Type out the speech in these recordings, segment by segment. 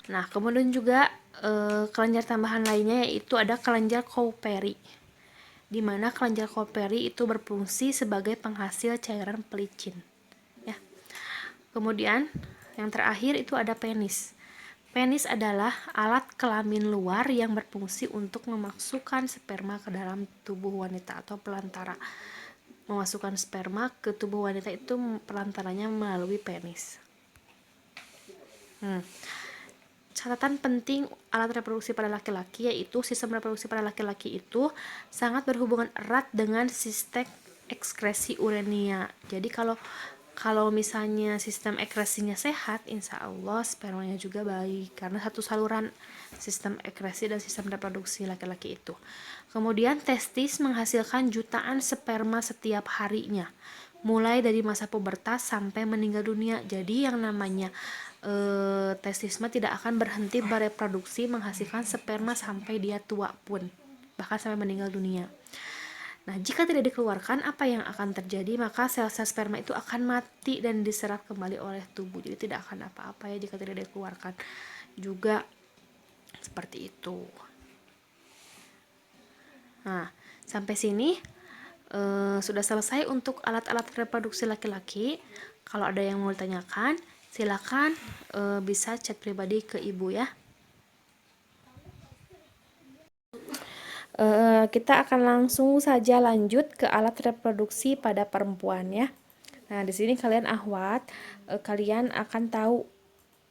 Nah, kemudian juga kelenjar tambahan lainnya yaitu ada kelenjar Cowpery, di mana kelenjar Cowpery itu berfungsi sebagai penghasil cairan pelicin. Ya. Kemudian yang terakhir itu ada penis. Penis adalah alat kelamin luar yang berfungsi untuk memasukkan sperma ke dalam tubuh wanita atau pelantara. Memasukkan sperma ke tubuh wanita itu pelantaranya melalui penis. Catatan penting alat reproduksi pada laki-laki yaitu sistem reproduksi pada laki-laki itu sangat berhubungan erat dengan sistem ekskresi urania. Jadi kalau misalnya sistem ekskresinya sehat, insya Allah spermanya juga baik karena satu saluran sistem ekskresi dan sistem reproduksi laki-laki itu. Kemudian testis menghasilkan jutaan sperma setiap harinya, mulai dari masa pubertas sampai meninggal dunia. Jadi yang namanya testis tidak akan berhenti bereproduksi menghasilkan sperma sampai dia tua pun, bahkan sampai meninggal dunia. Nah, jika tidak dikeluarkan, apa yang akan terjadi? Maka sel-sel sperma itu akan mati dan diserap kembali oleh tubuh. Jadi tidak akan apa-apa ya jika tidak dikeluarkan. Juga seperti itu. Nah, sampai sini sudah selesai untuk alat-alat reproduksi laki-laki. Kalau ada yang mau ditanyakan, silakan bisa chat pribadi ke ibu ya. Kita akan langsung saja lanjut ke alat reproduksi pada perempuan ya. Nah, di sini kalian ahwat, kalian akan tahu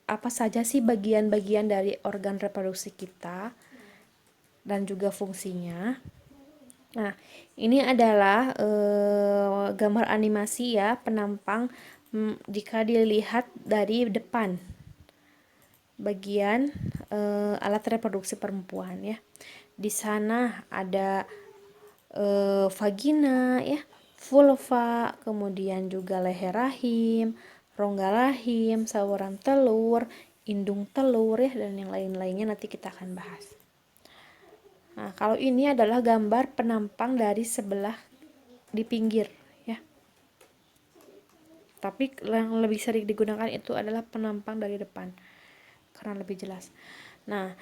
apa saja sih bagian-bagian dari organ reproduksi kita dan juga fungsinya. Nah, ini adalah gambar animasi ya, penampang jika dilihat dari depan bagian alat reproduksi perempuan ya. Di sana ada vagina ya, vulva, kemudian juga leher rahim, rongga rahim, saluran telur, indung telur ya, dan yang lain-lainnya nanti kita akan bahas. Nah, kalau ini adalah gambar penampang dari sebelah di pinggir ya. Tapi yang lebih sering digunakan itu adalah penampang dari depan karena lebih jelas. Nah,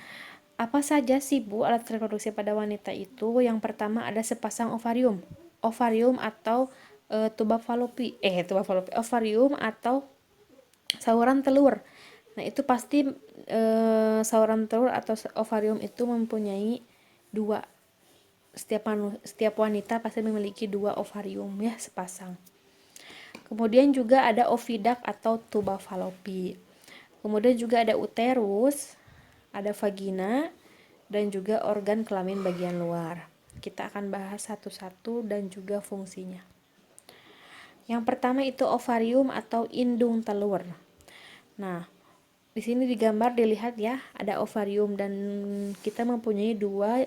apa saja sih Bu alat reproduksi pada wanita itu? Yang pertama ada sepasang ovarium. Ovarium atau tuba falopi. Ovarium atau saluran telur. Nah, itu pasti saluran telur atau ovarium itu mempunyai dua. Setiap wanita pasti memiliki dua ovarium ya, sepasang. Kemudian juga ada oviduct atau tuba falopi. Kemudian juga ada uterus, ada vagina, dan juga organ kelamin bagian luar. Kita akan bahas satu-satu dan juga fungsinya. Yang pertama itu ovarium atau indung telur. Nah, di sini digambar dilihat ya, ada ovarium dan kita mempunyai dua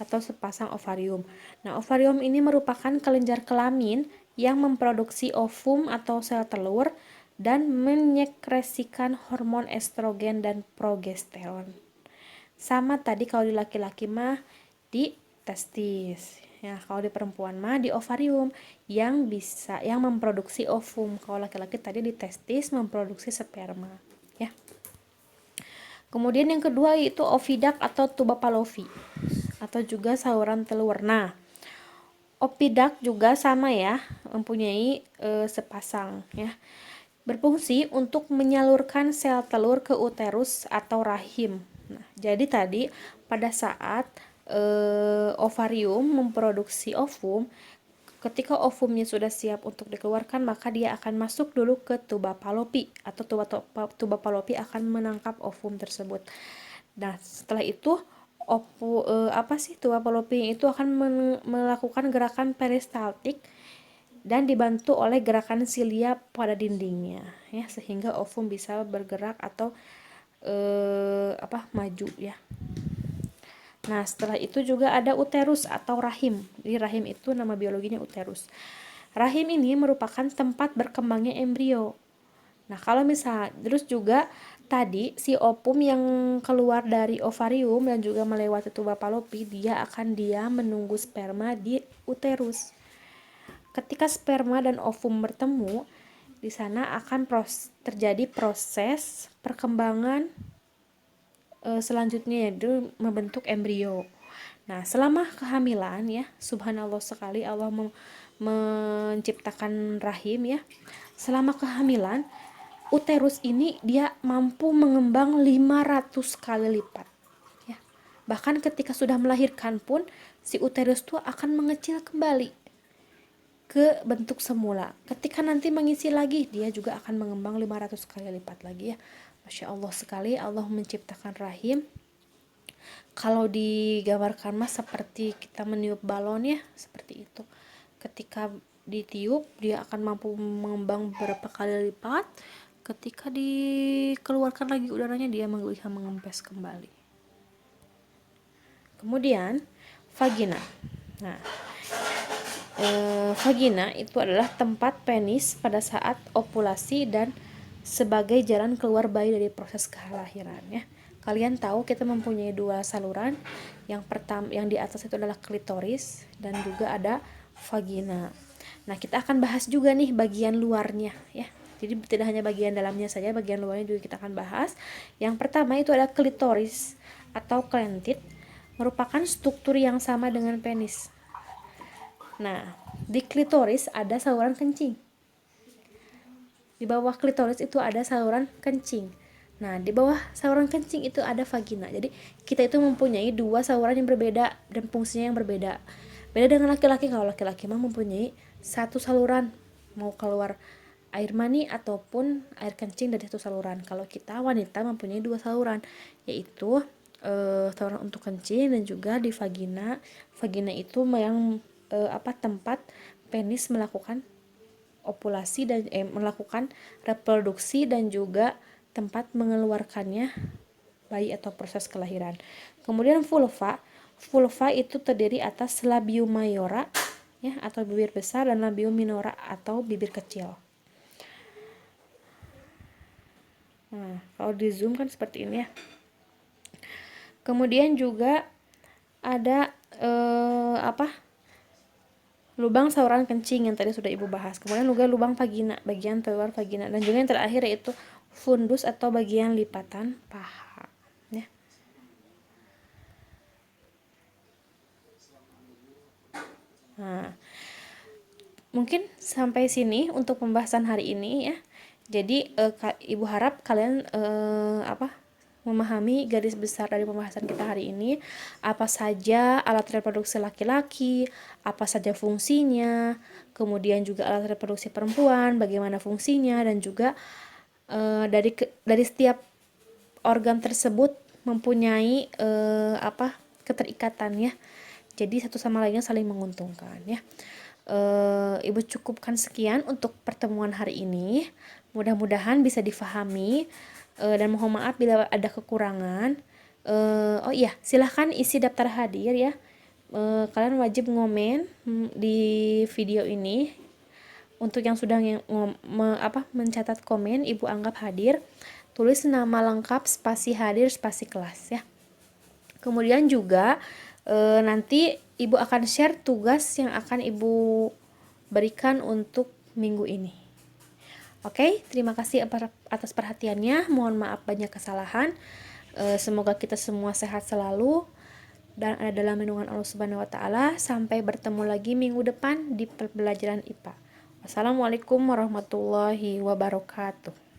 atau sepasang ovarium. Nah, ovarium ini merupakan kelenjar kelamin yang memproduksi ovum atau sel telur dan menyekresikan hormon estrogen dan progesteron. Sama tadi kalau di laki-laki mah di testis. Ya, kalau di perempuan mah di ovarium yang memproduksi ovum. Kalau laki-laki tadi di testis memproduksi sperma, ya. Kemudian yang kedua yaitu oviduct atau tuba falopi atau juga saluran telur. Nah, oviduct juga sama ya, mempunyai sepasang ya. Berfungsi untuk menyalurkan sel telur ke uterus atau rahim. Nah, jadi tadi pada saat ovarium memproduksi ovum, ketika ovumnya sudah siap untuk dikeluarkan, maka dia akan masuk dulu ke tuba falopi atau tuba falopi akan menangkap ovum tersebut. Nah, setelah itu tuba falopi itu akan melakukan gerakan peristaltik dan dibantu oleh gerakan silia pada dindingnya ya, sehingga ovum bisa bergerak atau maju ya. Nah, setelah itu juga ada uterus atau rahim. Jadi rahim itu nama biologinya uterus. Rahim ini merupakan tempat berkembangnya embrio. Nah, kalau misal terus juga tadi si ovum yang keluar dari ovarium dan juga melewati tuba falopi, dia akan menunggu sperma di uterus. Ketika sperma dan ovum bertemu, di sana akan terjadi proses perkembangan selanjutnya yaitu membentuk embrio. Nah, selama kehamilan ya, subhanallah sekali Allah menciptakan rahim ya. Selama kehamilan, uterus ini dia mampu mengembang 500 kali lipat. Ya. Bahkan ketika sudah melahirkan pun si uterus itu akan mengecil kembali ke bentuk semula. Ketika nanti mengisi lagi, dia juga akan mengembang 500 kali lipat lagi ya. Masya Allah sekali Allah menciptakan rahim. Kalau digambarkan mas seperti kita meniup balon ya, seperti itu. Ketika ditiup, dia akan mampu mengembang beberapa kali lipat. Ketika dikeluarkan lagi udaranya, dia bisa mengempes kembali. Kemudian vagina. Nah, vagina itu adalah tempat penis pada saat ovulasi dan sebagai jalan keluar bayi dari proses kelahiran ya. Kalian tahu kita mempunyai dua saluran. Yang pertama, yang di atas itu adalah klitoris dan juga ada vagina. Nah, kita akan bahas juga nih bagian luarnya ya. Jadi tidak hanya bagian dalamnya saja, bagian luarnya juga kita akan bahas. Yang pertama itu adalah klitoris atau klentit, merupakan struktur yang sama dengan penis. Nah, di klitoris ada saluran kencing. Di bawah klitoris itu ada saluran kencing. Nah, di bawah saluran kencing itu ada vagina. Jadi, kita itu mempunyai dua saluran yang berbeda dan fungsinya yang berbeda. Beda dengan laki-laki. Kalau laki-laki mah mempunyai satu saluran, mau keluar air mani ataupun air kencing dari satu saluran. Kalau kita wanita mempunyai dua saluran, yaitu saluran untuk kencing dan juga di vagina. Vagina itu yang tempat penis melakukan ovulasi dan melakukan reproduksi dan juga tempat mengeluarkannya bayi atau proses kelahiran. Kemudian vulva. Vulva itu terdiri atas labium mayora ya atau bibir besar dan labium minora atau bibir kecil. Nah, kalau di zoom kan seperti ini ya. Kemudian juga ada lubang saluran kencing yang tadi sudah ibu bahas. Kemudian juga lubang vagina, bagian luar vagina, dan juga yang terakhir yaitu fundus atau bagian lipatan paha. Ya. Nah, mungkin sampai sini untuk pembahasan hari ini ya. Jadi ibu harap kalian memahami garis besar dari pembahasan kita hari ini, apa saja alat reproduksi laki-laki, apa saja fungsinya, kemudian juga alat reproduksi perempuan, bagaimana fungsinya, dan juga dari setiap organ tersebut mempunyai keterikatan ya. Jadi satu sama lainnya saling menguntungkan ya. Ibu cukupkan sekian untuk pertemuan hari ini. Mudah-mudahan bisa difahami. Dan mohon maaf bila ada kekurangan. Oh iya, silahkan isi daftar hadir ya. Kalian wajib ngomen di video ini. Untuk yang sudah mencatat komen, ibu anggap hadir. Tulis nama lengkap, spasi hadir, spasi kelas ya. Kemudian juga nanti ibu akan share tugas yang akan ibu berikan untuk minggu ini. Oke, terima kasih atas perhatiannya. Mohon maaf banyak kesalahan. Semoga kita semua sehat selalu dan ada dalam lindungan Allah Subhanahu wa taala. Sampai bertemu lagi minggu depan di pembelajaran IPA. Wassalamualaikum warahmatullahi wabarakatuh.